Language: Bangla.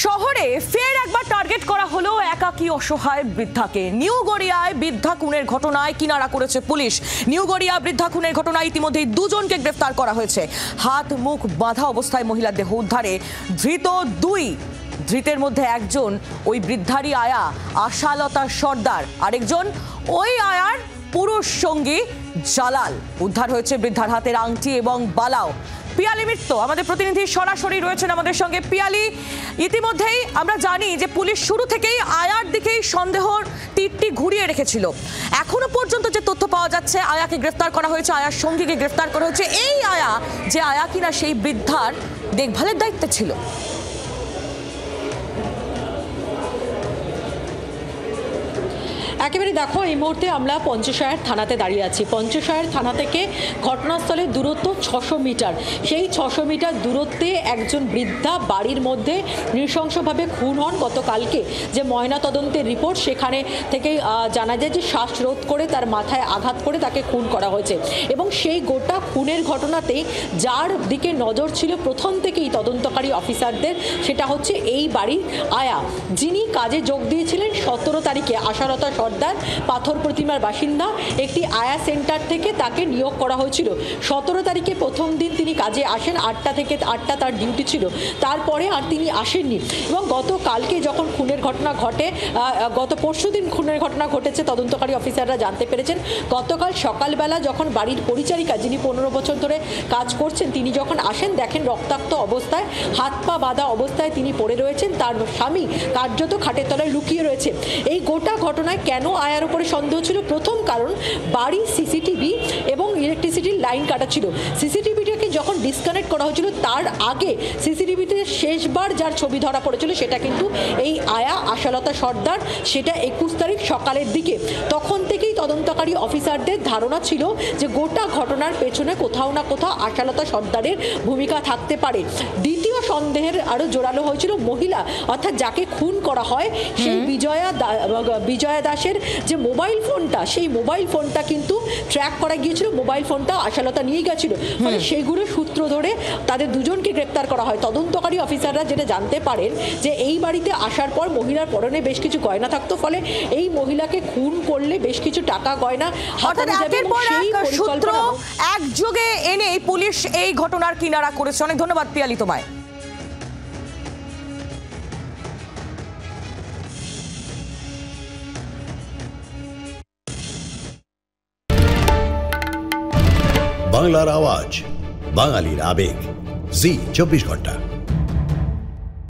শহরে ফের একবার টার্গেট করা হলো একাকী অসহায় বৃদ্ধাকে। নিউ গড়িয়ায় বৃদ্ধা খুনের ঘটনায় কিনারা করেছে পুলিশ। নিউ গড়িয়া বৃদ্ধা খুনের ঘটনায় ইতিমধ্যেই দুজনকে গ্রেফতার করা হয়েছে। হাত মুখ বাঁধা অবস্থায় মহিলার দেহ উদ্ধারে ধৃত দুই। ধৃতের মধ্যে একজন ওই বৃদ্ধারই আয়া আশালতা সর্দার, আরেকজন ওই আয়ার পুরুষ সঙ্গী জালাল। উদ্ধার হয়েছে বৃদ্ধার হাতের আংটি এবং বালাও। পিয়ালি মিত্র আমাদের প্রতিনিধি সরাসরি রয়েছেন আমাদের সঙ্গে। পিয়ালি, ইতিমধ্যেই আমরা জানি যে পুলিশ শুরু থেকেই আয়ার দিকেই সন্দেহর তীরটি ঘুরিয়ে রেখেছিল। এখনো পর্যন্ত যে তথ্য পাওয়া যাচ্ছে, আয়াকে গ্রেফতার করা হয়েছে, আয়ার সঙ্গীকে গ্রেফতার করা হয়েছে। এই আয়া যে আয়া কিনা সেই বৃদ্ধার দেখভালের দায়িত্বে ছিল। একেবারে দেখো, এই মুহূর্তে আমরা পঞ্চশায়ের থানাতে দাঁড়িয়ে আছি। পঞ্চশায়ের থানা থেকে ঘটনাস্থলের দূরত্ব 600 মিটার। সেই 600 মিটার দূরত্বে একজন বৃদ্ধা বাড়ির মধ্যে নৃশংসভাবে খুন হন গতকালকে। যে ময়না তদন্তের রিপোর্ট, সেখানে থেকে জানা যায় যে শ্বাসরোধ করে তার মাথায় আঘাত করে তাকে খুন করা হয়েছে। এবং সেই গোটা খুনের ঘটনাতেই যার দিকে নজর ছিল প্রথম থেকেই তদন্তকারী অফিসারদের, সেটা হচ্ছে এই বাড়ির আয়া, যিনি কাজে যোগ দিয়েছিলেন 17 তারিখে। আশালতা সর্দার, পাথর প্রতিমার বাসিন্দা, একটি আয়া সেন্টার থেকে তাকে নিয়োগ করা হয়েছিল। 17 তারিখে প্রথম দিন তিনি কাজে আসেন, 8টা থেকে 8টা তার ডিউটি ছিল। তারপরে আর তিনি আসেননি। এবং গতকালকে যখন খুনের ঘটনা ঘটে, গত পরশুদিন খুনের ঘটনা ঘটেছে, তদন্তকারী অফিসাররা জানতে পেরেছেন। গতকাল সকালবেলা যখন বাড়ির পরিচারিকা, যিনি 15 বছর ধরে কাজ করছেন, তিনি যখন আসেন, দেখেন রক্তাক্ত অবস্থায়, হাত পা বাঁধা অবস্থায় তিনি পড়ে রয়েছেন। তার স্বামী কার্যত খাটের তলায় লুকিয়ে রয়েছে। এই গোটা ঘটনায় কেন আয়ার উপরে সন্দেহ ছিল? প্রথম কারণ, বাড়ির সিসিটিভি এবং ইলেকট্রিসিটির লাইন কাটা ছিল। সিসিটিভিটাকে যখন ডিসকানেক্ট করা হয়েছিল, তার আগে সিসিটিভিতে শেষবার যার ছবি ধরা পড়েছিল সেটা কিন্তু এই আয়া আশালতা সর্দার। সেটা 21 তারিখ সকালের দিকে। তখন থেকেই তদন্তকারী অফিসারদের ধারণা ছিল যে গোটা ঘটনার পেছনে কোথাও না কোথাও আশালতা সর্দারের ভূমিকা থাকতে পারে। দ্বিতীয় সন্দেহের আরও জোরালো হয়েছিল মহিলা, অর্থাৎ যাকে খুন করা হয়, সেই বিজয়া দাসের যে মোবাইল ফোনটা, সেই মোবাইল ফোনটা কিন্তু ট্র্যাক করা গিয়েছিল। মোবাইল ফোনটা আশালতা নিয়ে গেছিল। ফলে সেগুলো সূত্র ধরে তাদের দুজনকে গ্রেপ্তার করা হয়। তদন্তকারী অফিসাররা যেটা জানতে পারেন যে এই বাড়িতে আসার পর মহিলার পরনে বেশ কিছু গয়না থাকতো। ফলে এই মহিলাকে খুন করলে বেশ কিছু টাকা গয়না হাতানো যাবে। সূত্র একযোগে এনে পুলিশ এই ঘটনার কিনারা করেছে। অনেক ধন্যবাদ পিয়ালি তোমায়। বাংলার আওয়াজ, বাঙালির আবেগ, জি 24 ঘন্টা।